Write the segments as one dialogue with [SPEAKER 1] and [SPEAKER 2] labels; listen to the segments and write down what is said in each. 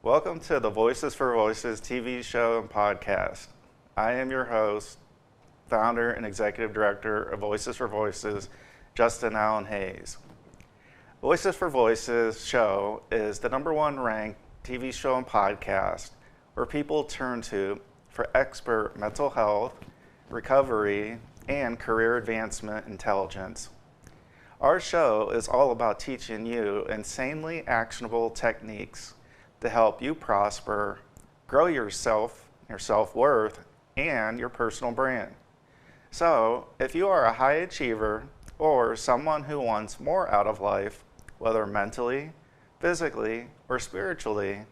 [SPEAKER 1] Welcome to the Voices for Voices TV show and podcast. I am your host, founder and executive director of Voices for Voices, Justin Allen Hayes. Voices for Voices show is the #1 ranked TV show and podcast where people turn to for expert mental health, recovery, and career advancement intelligence. Our show is all about teaching you insanely actionable techniques to help you prosper, grow yourself, your self-worth, and your personal brand. So, if you are a high achiever or someone who wants more out of life, whether mentally, physically, or spiritually,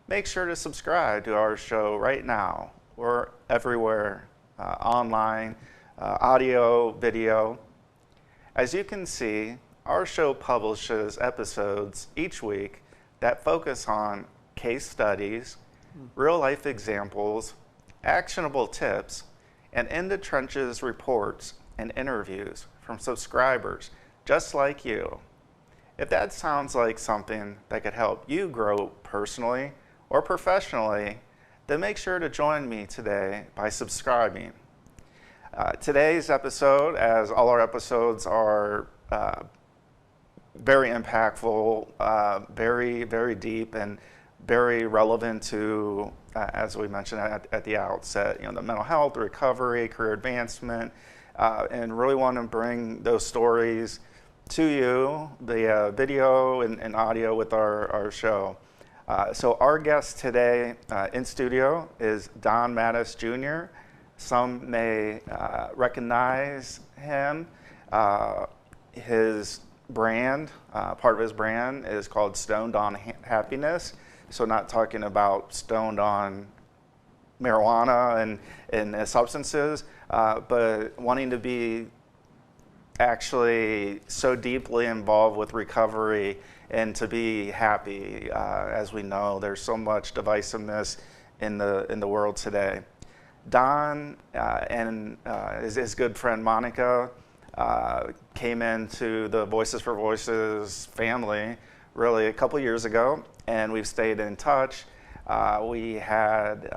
[SPEAKER 1] make sure to subscribe to our show right now. We're everywhere, online, audio, video. As you can see, our show publishes episodes each week that focus on case studies, real-life examples, actionable tips, and in-the-trenches reports and interviews from subscribers just like you. If that sounds like something that could help you grow personally or professionally, then make sure to join me today by subscribing. Today's episode, as all our episodes are very impactful, very, very deep, and very relevant to, as we mentioned at the outset, the mental health, recovery, career advancement, and really want to bring those stories to you, the video and audio with our show. So our guest today in studio is Don Mattis Jr. Some may recognize him. His brand, part of his brand is called Stoned on Happiness. So not talking about stoned on marijuana and substances, but wanting to be actually so deeply involved with recovery and to be happy. As we know, there's so much divisiveness in the world today. Don and his good friend Monica came into the Voices for Voices family really a couple years ago, and we've stayed in touch. We had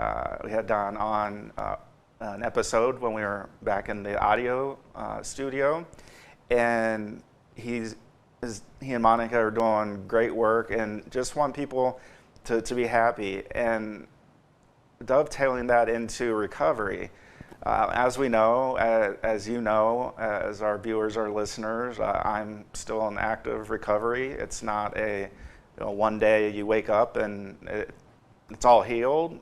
[SPEAKER 1] Don on an episode when we were back in the audio studio, and he and Monica are doing great work and just want people to be happy, and dovetailing that into recovery. As we know, as you know, as our viewers, our listeners, I'm still in active recovery. It's not a one day you wake up and it's all healed.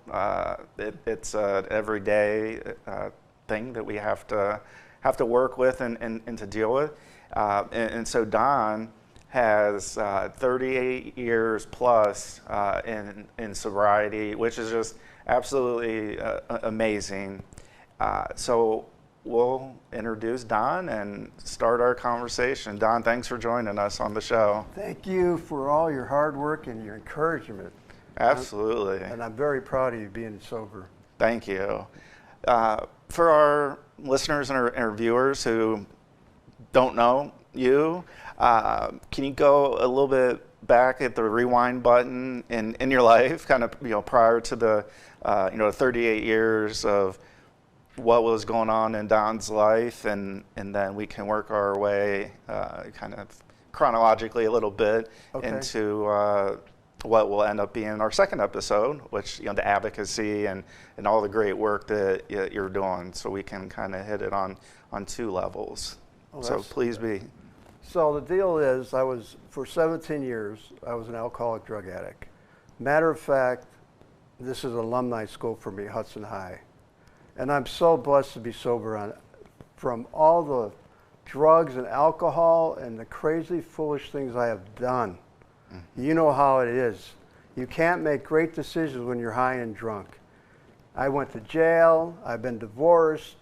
[SPEAKER 1] It's an everyday thing that we have to work with and to deal with. And so Don has 38 years plus in sobriety, which is just absolutely amazing. So we'll introduce Don and start our conversation. Don, thanks for joining us on the show.
[SPEAKER 2] Thank you for all your hard work and your encouragement.
[SPEAKER 1] Absolutely.
[SPEAKER 2] And I'm very proud of you being sober.
[SPEAKER 1] Thank you. For our listeners and our viewers who don't know you, can you go a little bit back at the rewind button in your life, kind of prior to the 38 years of what was going on in Don's life, and then we can work our way kind of chronologically a little bit into what will end up being our second episode, which the advocacy and all the great work that you're doing, so we can kind of hit it on two levels. So please be.
[SPEAKER 2] So the deal is, for 17 years, I was an alcoholic drug addict. Matter of fact, this is an alumni school for me, Hudson High. And I'm so blessed to be sober from all the drugs and alcohol and the crazy, foolish things I have done. You know how it is. You can't make great decisions when you're high and drunk. I went to jail, I've been divorced,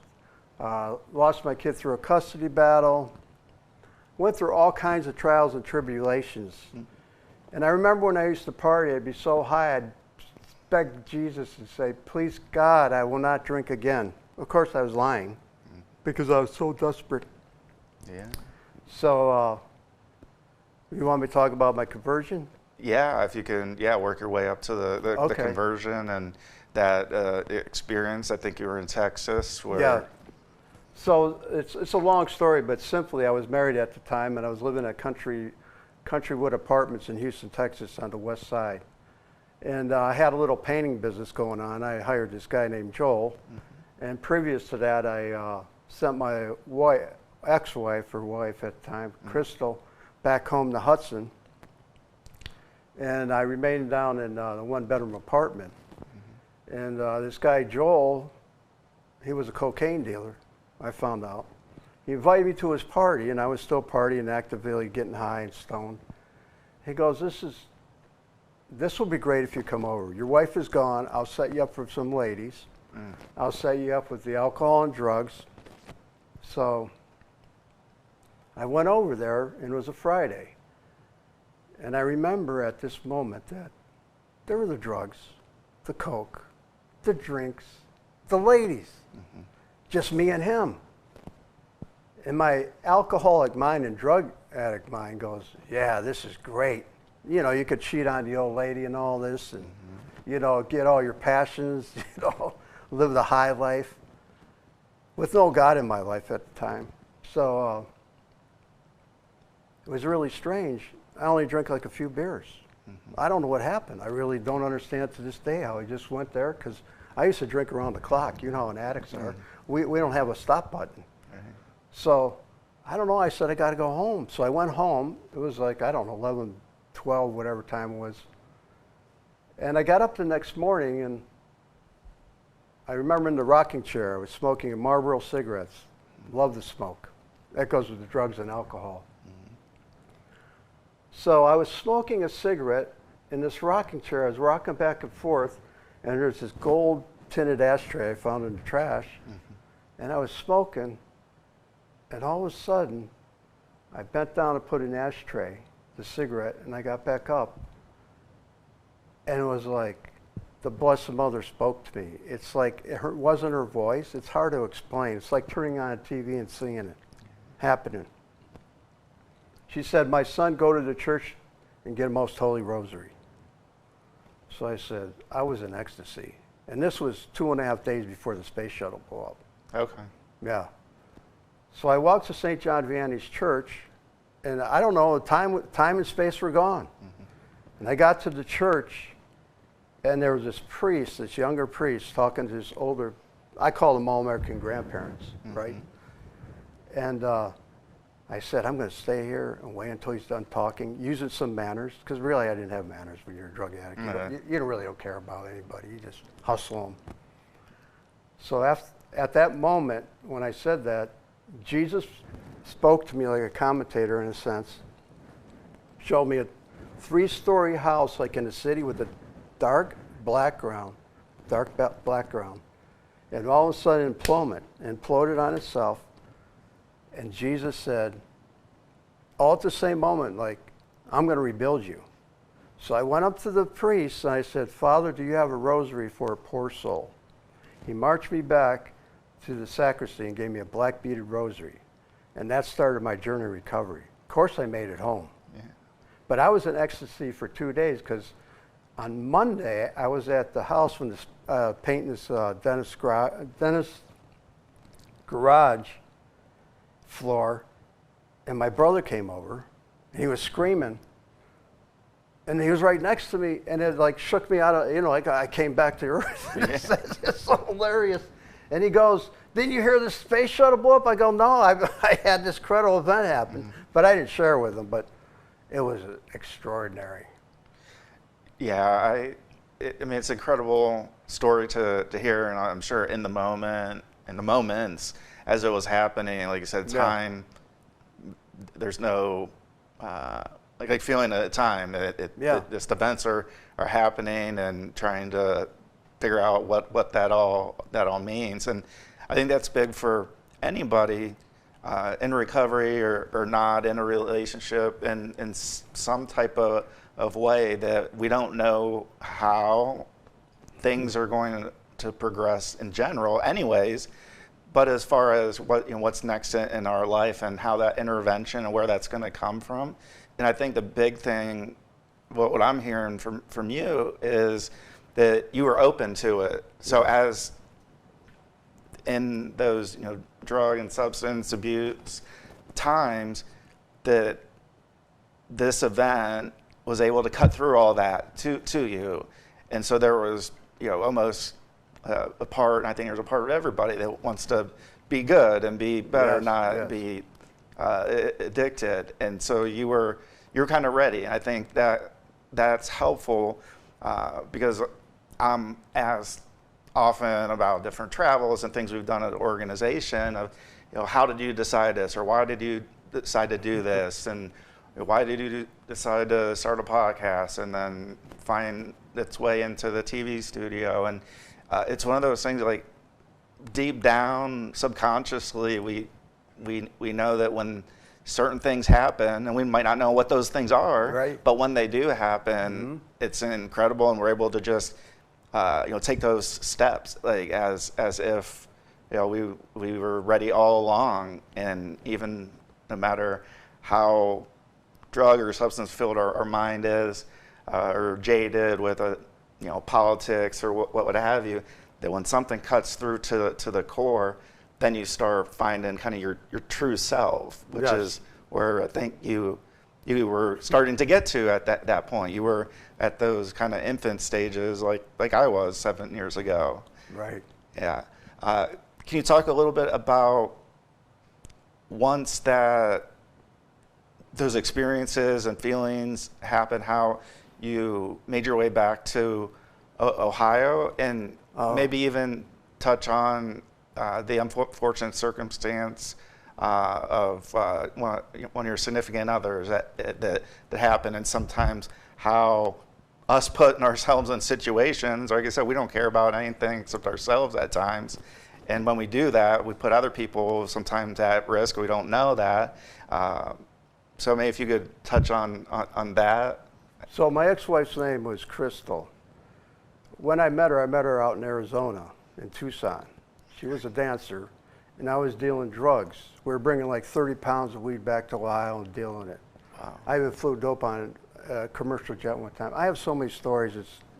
[SPEAKER 2] lost my kid through a custody battle, went through all kinds of trials and tribulations. And I remember when I used to party, I'd be so high, I'd beg Jesus and say, please God, I will not drink again. Of course I was lying because I was so desperate.
[SPEAKER 1] Yeah.
[SPEAKER 2] So you want me to talk about my conversion?
[SPEAKER 1] Yeah, if you can, yeah, work your way up to the
[SPEAKER 2] Okay.
[SPEAKER 1] conversion and that experience. I think you were in Texas where.
[SPEAKER 2] Yeah. So it's a long story, but simply, I was married at the time, and I was living at Countrywood Apartments in Houston, Texas, on the west side. And I had a little painting business going on. I hired this guy named Joel, and previous to that, I sent my ex-wife or wife at the time, Crystal, back home to Hudson, and I remained down in a one-bedroom apartment. And this guy Joel, he was a cocaine dealer, I found out. He invited me to his party, and I was still partying, actively getting high and stoned. He goes, this will be great if you come over. Your wife is gone. I'll set you up for some ladies. I'll set you up with the alcohol and drugs. So I went over there, and it was a Friday. And I remember at this moment that there were the drugs, the coke, the drinks, the ladies, just me and him. And my alcoholic mind and drug addict mind goes, yeah, this is great. You know, you could cheat on the old lady and all this and, you know, get all your passions, you know, live the high life with no God in my life at the time. So it was really strange. I only drank like a few beers. I don't know what happened. I really don't understand to this day how I just went there, because I used to drink around the clock. You know how addicts are. We don't have a stop button. So I don't know. I said, I got to go home. So I went home. It was like, I don't know, 11, 12, whatever time it was. And I got up the next morning, and I remember in the rocking chair, I was smoking Marlboro cigarettes. Love to smoke. That goes with the drugs and alcohol. So I was smoking a cigarette in this rocking chair. I was rocking back and forth, and there's this gold tinted ashtray I found in the trash. And I was smoking, and all of a sudden, I bent down to put an ashtray, the cigarette, and I got back up. And it was like the Blessed Mother spoke to me. It's like it wasn't her voice. It's hard to explain. It's like turning on a TV and seeing it happening. She said, my son, go to the church and get a most holy rosary. So I said, I was in ecstasy. And this was 2.5 days before the space shuttle blew up.
[SPEAKER 1] Okay.
[SPEAKER 2] Yeah. So I walked to St. John Vianney's church, and I don't know, time and space were gone. And I got to the church, and there was this priest, this younger priest, talking to his older, I call them all-American grandparents, right? And I said, I'm going to stay here and wait until he's done talking, using some manners, because really I didn't have manners when you're a drug addict. You don't really don't care about anybody. You just hustle them. So at that moment, when I said that, Jesus spoke to me like a commentator in a sense, showed me a 3-story house like in the city with a dark background, and all of a sudden imploded on itself. And Jesus said, all at the same moment, like, I'm going to rebuild you. So I went up to the priest and I said, Father, do you have a rosary for a poor soul? He marched me back to the sacristy and gave me a black beaded rosary. And that started my journey of recovery. Of course, I made it home. Yeah. But I was in ecstasy for 2 days, because on Monday, I was at the house when painting this dentist garage floor, and my brother came over, and he was screaming, and he was right next to me, and it like shook me out of, you know, like I came back to earth. It's just so hilarious. And he goes, didn't you hear the space shuttle blow up? I go, no, I had this incredible event happen, but I didn't share with him, but it was extraordinary.
[SPEAKER 1] Yeah, I mean, it's an incredible story to hear, and I'm sure in the moments, as it was happening, like you said, time, there's no, like feeling at a time, just events are happening and trying to figure out what that all means. And I think that's big for anybody in recovery or not in a relationship in some type of way, that we don't know how things are going to progress in general anyways. But as far as what's next in our life and how that intervention and where that's going to come from, and I think the big thing what I'm hearing from you is that you were open to it. So as in those, drug and substance abuse times, that this event was able to cut through all that to you. And so there was, almost a part, and I think there's a part of everybody that wants to be good and be better, not be addicted. And so you were kind of ready. I think that's helpful because I'm asked often about different travels and things we've done at the organization of, how did you decide this, or why did you decide to do this, and why did you decide to start a podcast and then find its way into the TV studio? And it's one of those things like deep down, subconsciously, we know that when certain things happen, and we might not know what those things are, but when they do happen, it's incredible, and we're able to just take those steps like as if we were ready all along. And even no matter how drug or substance filled our mind is, or jaded with politics or what have you, that when something cuts through to the core, then you start finding kind of your true self, which is where I think you were starting to get to at that point. You were at those kind of infant stages like I was 7 years ago.
[SPEAKER 2] Right.
[SPEAKER 1] Yeah. Can you talk a little bit about once that those experiences and feelings happen, how you made your way back to Ohio, and maybe even touch on the unfortunate circumstance of one of your significant others that happened, and sometimes how us putting ourselves in situations, like I said, we don't care about anything except ourselves at times. And when we do that, we put other people sometimes at risk. We don't know that. So maybe if you could touch on that.
[SPEAKER 2] So my ex-wife's name was Crystal. When I met her out in Arizona, in Tucson. She was a dancer, and I was dealing drugs. We were bringing like 30 pounds of weed back to Ohio and dealing it.
[SPEAKER 1] Wow.
[SPEAKER 2] I even flew dope on a commercial jet one time. I have so many stories,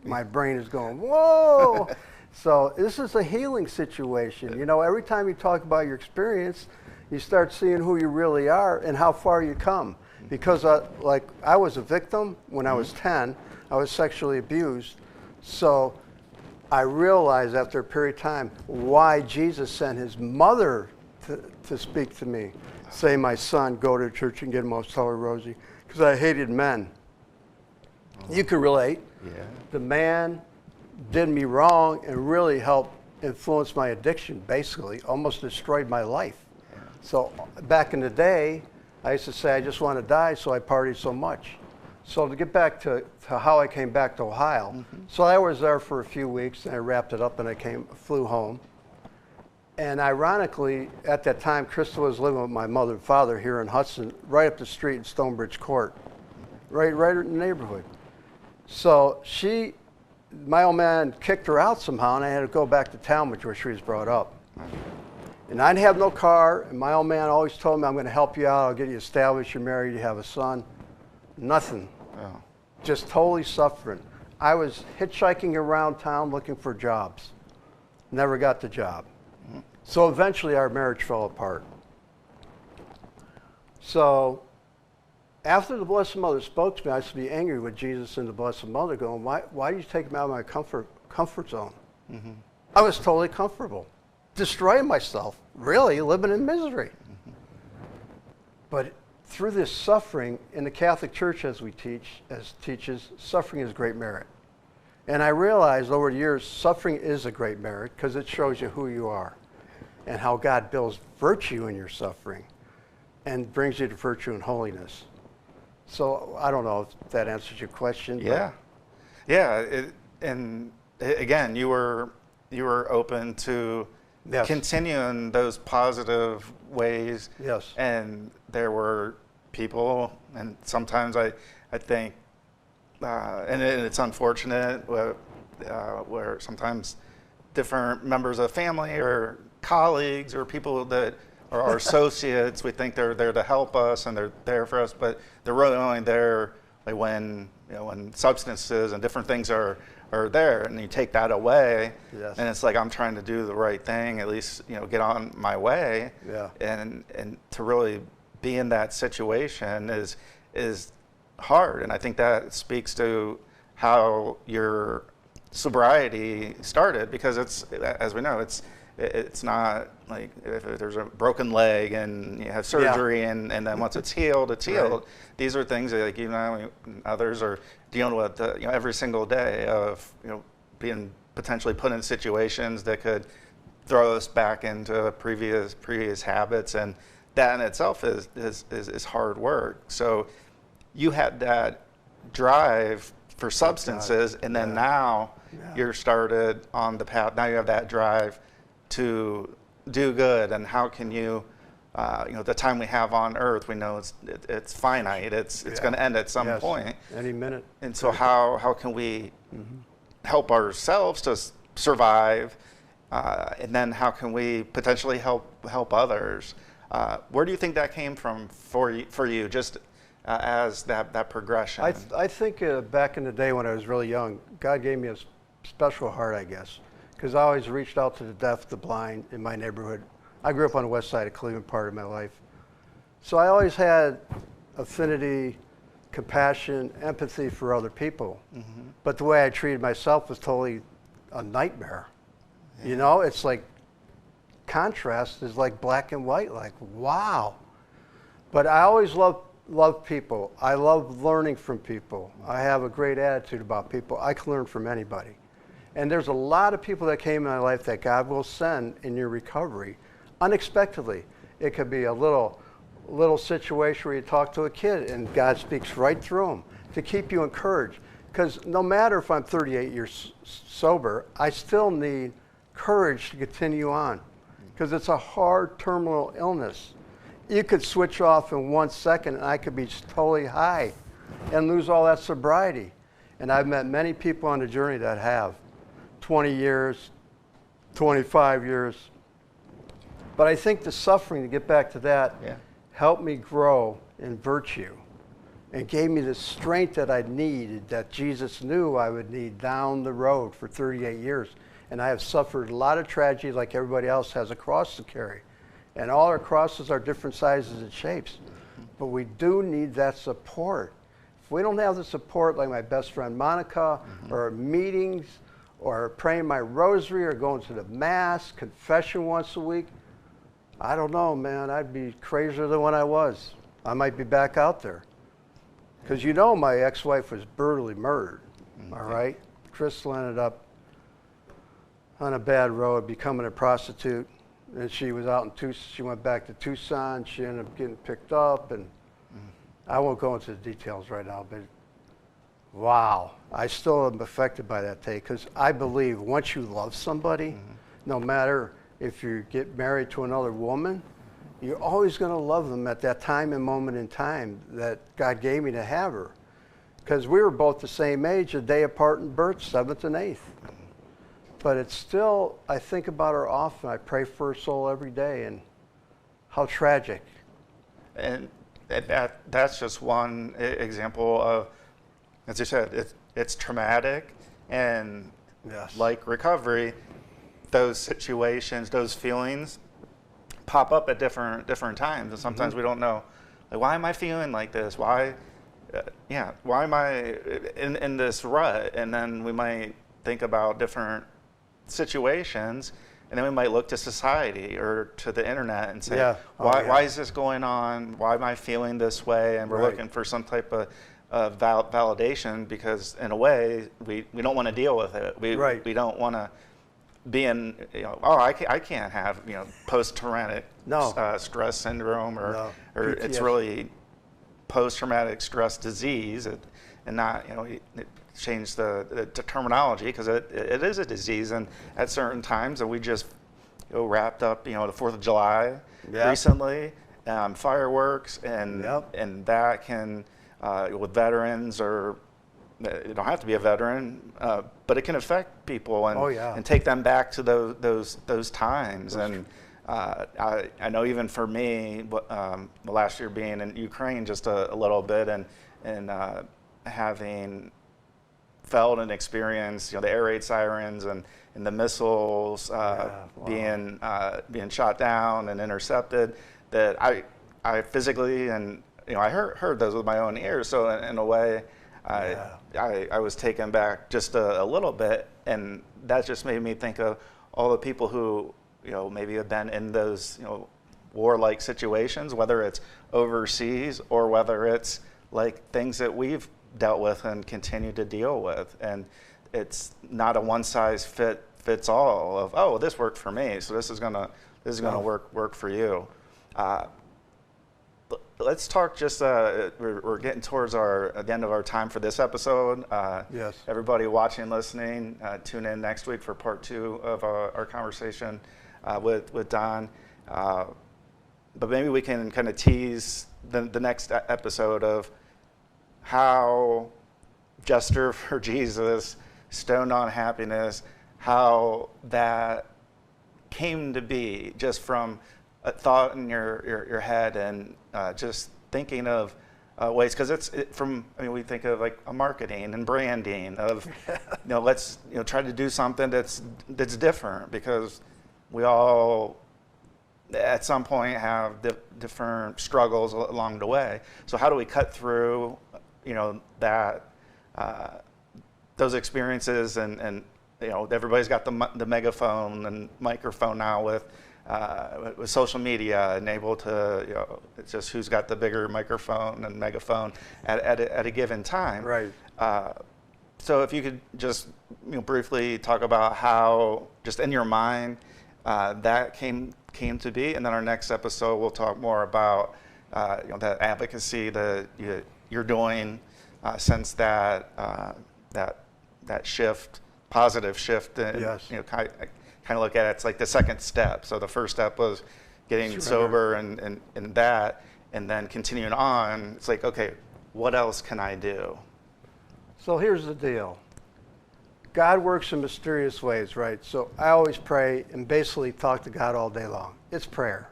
[SPEAKER 2] my brain is going, whoa! So this is a healing situation. Every time you talk about your experience, you start seeing who you really are and how far you come. Because I was a victim when I was 10. I was sexually abused. So I realized after a period of time why Jesus sent his mother to speak to me. Say, my son, go to church and get him off Sully Rosie. Because I hated men. You can relate.
[SPEAKER 1] Yeah.
[SPEAKER 2] The man did me wrong and really helped influence my addiction, basically, almost destroyed my life. Yeah. So back in the day, I used to say I just want to die, so I partied so much. So to get back to how I came back to Ohio, so I was there for a few weeks, and I wrapped it up, and I flew home. And ironically, at that time, Crystal was living with my mother and father here in Hudson, right up the street in Stonebridge Court, right in the neighborhood. So my old man kicked her out somehow, and I had to go back to town, where she was brought up. And I didn't have no car, and my old man always told me, I'm going to help you out, I'll get you established, you're married, you have a son. Nothing. Oh. Just totally suffering. I was hitchhiking around town looking for jobs. Never got the job. So eventually our marriage fell apart. So after the Blessed Mother spoke to me, I used to be angry with Jesus and the Blessed Mother, going, why did you take me out of my comfort zone? I was totally comfortable. Destroying myself, really, living in misery. But through this suffering, in the Catholic Church, as teaches, suffering is great merit. And I realized over the years, suffering is a great merit because it shows you who you are and how God builds virtue in your suffering and brings you to virtue and holiness. So I don't know if that answers your question.
[SPEAKER 1] Yeah. Yeah. And again, you were open to continuing those positive ways.
[SPEAKER 2] Yes.
[SPEAKER 1] And there were people, and sometimes I think, and it's unfortunate where sometimes different members of family or colleagues or people that are our associates, we think they're there to help us and they're there for us, but they're really only there when when substances and different things are there, and you take that away,
[SPEAKER 2] Yes.
[SPEAKER 1] and it's like I'm trying to do the right thing, at least get on my way,
[SPEAKER 2] Yeah.
[SPEAKER 1] and to really be in that situation is hard, and I think that speaks to how your sobriety started, because it's, as we know, it's not like if there's a broken leg and you have surgery, and then once it's healed, it's healed. Right. These are things that, like, others are dealing with every single day of being potentially put in situations that could throw us back into previous habits, and that in itself is hard work. So you had that drive for substances, and then now you're started on the path. Now you have that drive to do good, and how can you, the time we have on earth, we know it's finite. It's going to end at some point,
[SPEAKER 2] any minute.
[SPEAKER 1] And so how can we help ourselves to survive, and then how can we potentially help others? Where do you think that came from for you? Just as that progression.
[SPEAKER 2] I think back in the day when I was really young, God gave me a special heart, I guess, because I always reached out to the deaf, the blind in my neighborhood. I grew up on the west side of Cleveland part of my life. So I always had affinity, compassion, empathy for other people. Mm-hmm. But the way I treated myself was totally a nightmare. Yeah. It's like contrast is like black and white, like, wow. But I always love people. I love learning from people. I have a great attitude about people. I can learn from anybody. And there's a lot of people that came in my life that God will send in your recovery unexpectedly. It could be a little situation where you talk to a kid and God speaks right through them to keep you encouraged. Because no matter if I'm 38 years sober, I still need courage to continue on. Because it's a hard terminal illness. You could switch off in 1 second and I could be totally high and lose all that sobriety. And I've met many people on the journey that have 20 years, 25 years. But I think the suffering, to get back to that, helped me grow in virtue and gave me the strength that I needed, that Jesus knew I would need down the road for 38 years. And I have suffered a lot of tragedy like everybody else has a cross to carry. And all our crosses are different sizes and shapes. But we do need that support. If we don't have the support like my best friend Monica, or meetings, or praying my rosary, or going to the mass, confession once a week, I don't know, man, I'd be crazier than when I was. I might be back out there. Because my ex-wife was brutally murdered, all right? Crystal ended up on a bad road, becoming a prostitute. And she was out in Tucson. She went back to Tucson. She ended up getting picked up, and I won't go into the details right now, but wow, I still am affected by that day, because I believe once you love somebody, no matter if you get married to another woman, you're always going to love them at that time and moment in time that God gave me to have her. Because we were both the same age, a day apart in birth, 7th and 8th. But it's still, I think about her often. I pray for her soul every day, and how tragic.
[SPEAKER 1] And that's just one example of, as you said, it's traumatic, and like recovery, those situations, those feelings pop up at different times, and sometimes we don't know, like, why am I feeling like this? Why am I in this rut? And then we might think about different situations, and then we might look to society or to the internet and say, why is this going on? Why am I feeling this way? And we're looking for some type of validation, because in a way we don't want to deal with it. We don't want to be in, I can't have post-traumatic stress syndrome, or it's really post-traumatic stress disease, and not change the terminology, because it is a disease, and at certain times, and we just wrapped up the 4th of July recently, fireworks, and that can with veterans, or you don't have to be a veteran, but it can affect people and take them back to those times. And I know even for me, last year being in Ukraine just a little bit, and having felt and experienced, the air raid sirens and the missiles being shot down and intercepted, that I physically and I heard those with my own ears. So in a way, I was taken back just a little bit, and that just made me think of all the people who maybe have been in those warlike situations, whether it's overseas or whether it's like things that we've dealt with and continue to deal with. And it's not a one size fits all of, oh, this worked for me, so this is gonna work for you. Let's talk just, we're getting towards the end of our time for this episode.
[SPEAKER 2] Yes.
[SPEAKER 1] Everybody watching, listening, tune in next week for part 2 of our conversation with Don. But maybe we can kind of tease the next episode of how Jester for Jesus, Stoned on Happiness, how that came to be just from a thought in your head and just thinking of ways, because we think of like a marketing and branding of, let's try to do something that's different, because we all at some point have different struggles along the way. So how do we cut through, that those experiences and everybody's got the megaphone and microphone now with social media and able to, it's just who's got the bigger microphone and megaphone at a given time.
[SPEAKER 2] Right.
[SPEAKER 1] So if you could just briefly talk about how, just in your mind, that came to be, and then our next episode we'll talk more about that advocacy that you're doing since that shift, positive shift, and
[SPEAKER 2] Yes.
[SPEAKER 1] kind of look at it, it's like the second step. So the first step was getting sober and that, and then continuing on, it's like, okay, what else can I do?
[SPEAKER 2] So here's the deal. God works in mysterious ways, right? So I always pray and basically talk to God all day long. It's prayer.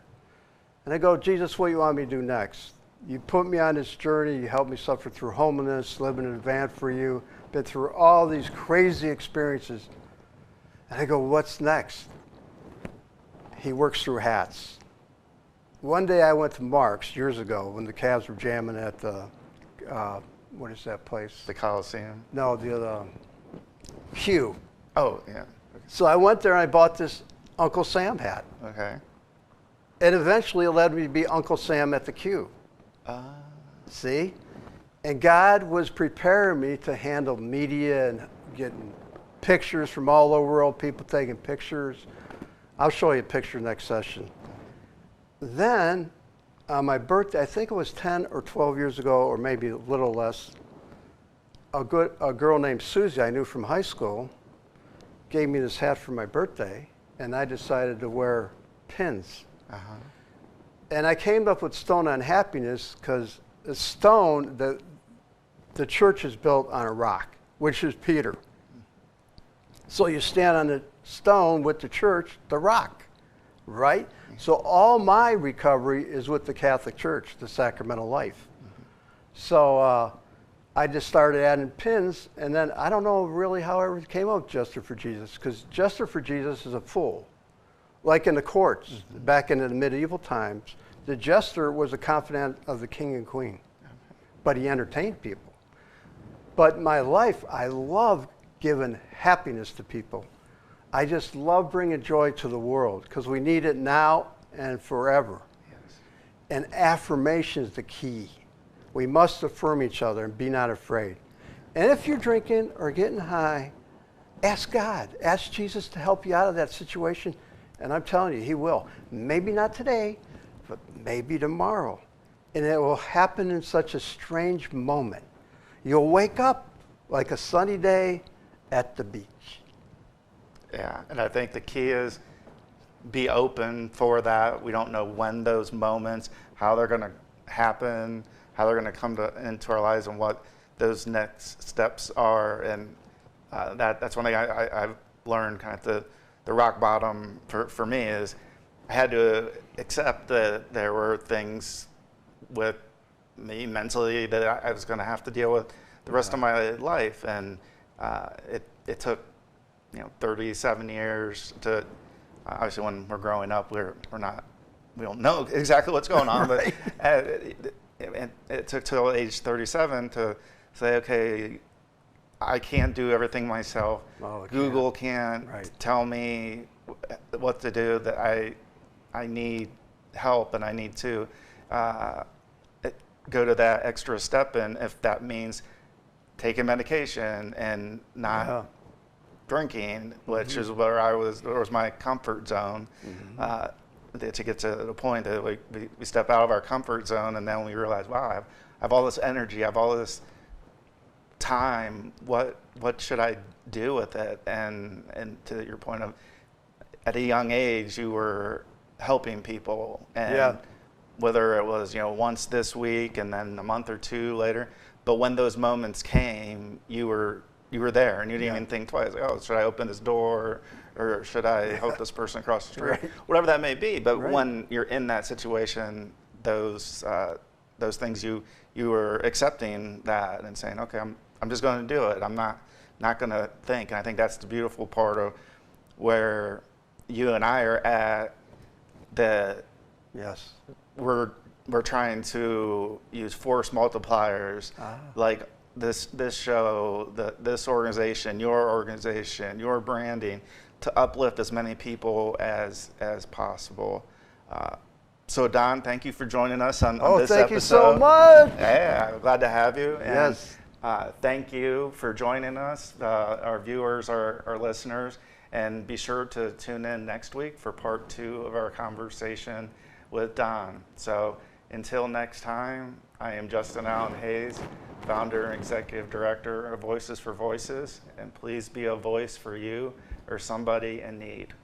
[SPEAKER 2] And I go, Jesus, what do you want me to do next? You put me on this journey. You helped me suffer through homelessness, living in a van for you, been through all these crazy experiences. And I go, what's next? He works through hats. One day I went to Mark's years ago when the Cavs were jamming at the, what is that place?
[SPEAKER 1] The Coliseum?
[SPEAKER 2] No, the other, Q.
[SPEAKER 1] Oh, yeah.
[SPEAKER 2] So I went there and I bought this Uncle Sam hat.
[SPEAKER 1] Okay.
[SPEAKER 2] And eventually it led me to be Uncle Sam at the Q. See? And God was preparing me to handle media and getting pictures from all over the world, people taking pictures. I'll show you a picture next session. Then, on my birthday, I think it was 10 or 12 years ago, or maybe a little less, a girl named Susie I knew from high school gave me this hat for my birthday, and I decided to wear pins.
[SPEAKER 1] Uh-huh.
[SPEAKER 2] And I came up with Stone on Happiness because the stone, the church is built on a rock, which is Peter. So you stand on the stone with the church, the rock, right? So all my recovery is with the Catholic Church, the sacramental life. So I just started adding pins, and then I don't know really how I ever came up with Jester for Jesus, because Jester for Jesus is a fool. Like in the courts, back in the medieval times, the jester was a confidant of the king and queen, but he entertained people. But my life, I love giving happiness to people. I just love bringing joy to the world because we need it now and forever.
[SPEAKER 1] Yes.
[SPEAKER 2] And affirmation is the key. We must affirm each other and be not afraid. And if you're drinking or getting high, ask God, ask Jesus to help you out of that situation. And I'm telling you, he will. Maybe not today, but maybe tomorrow. And it will happen in such a strange moment. You'll wake up like a sunny day at the beach.
[SPEAKER 1] Yeah, and I think the key is be open for that. We don't know when those moments, how they're going to happen, how they're going to come into our lives, and what those next steps are. And that's one thing I've learned, kind of the rock bottom for me is I had to accept that there were things with me mentally that I was going to have to deal with the rest of my life. And it took 37 years to, obviously when we're growing up, we don't know exactly what's going on,
[SPEAKER 2] Right.
[SPEAKER 1] but it took till age 37 to say, okay, I can't do everything myself.
[SPEAKER 2] Oh, it
[SPEAKER 1] Google can't
[SPEAKER 2] Right.
[SPEAKER 1] tell me what to do, that I need help, and I need to go to that extra step, and if that means taking medication and not drinking, which is where was my comfort zone, to get to the point that we step out of our comfort zone, and then we realize, wow, I have all this energy, I have all this time, what should I do with it? And to your point of, at a young age, you were helping people, and whether it was once this week and then a month or two later, but when those moments came, you were there, and you didn't even think twice. Like, oh, should I open this door, or should I help this person across the street?
[SPEAKER 2] Right.
[SPEAKER 1] Whatever that may be. But
[SPEAKER 2] Right.
[SPEAKER 1] when you're in that situation, those things, you were accepting that and saying, okay, I'm just going to do it. I'm not going to think. And I think that's the beautiful part of where you and I are at.
[SPEAKER 2] Yes.
[SPEAKER 1] We're trying to use force multipliers, like this show, this organization, your branding, to uplift as many people as possible. So Don, thank you for joining us on this episode.
[SPEAKER 2] Thank you so much.
[SPEAKER 1] Yeah, I'm glad to have you. And,
[SPEAKER 2] Yes.
[SPEAKER 1] thank you for joining us, our viewers, our listeners, and be sure to tune in next week for part 2 of our conversation with Don. So until next time, I am Justin Allen Hayes, founder and executive director of Voices for Voices, and please be a voice for you or somebody in need.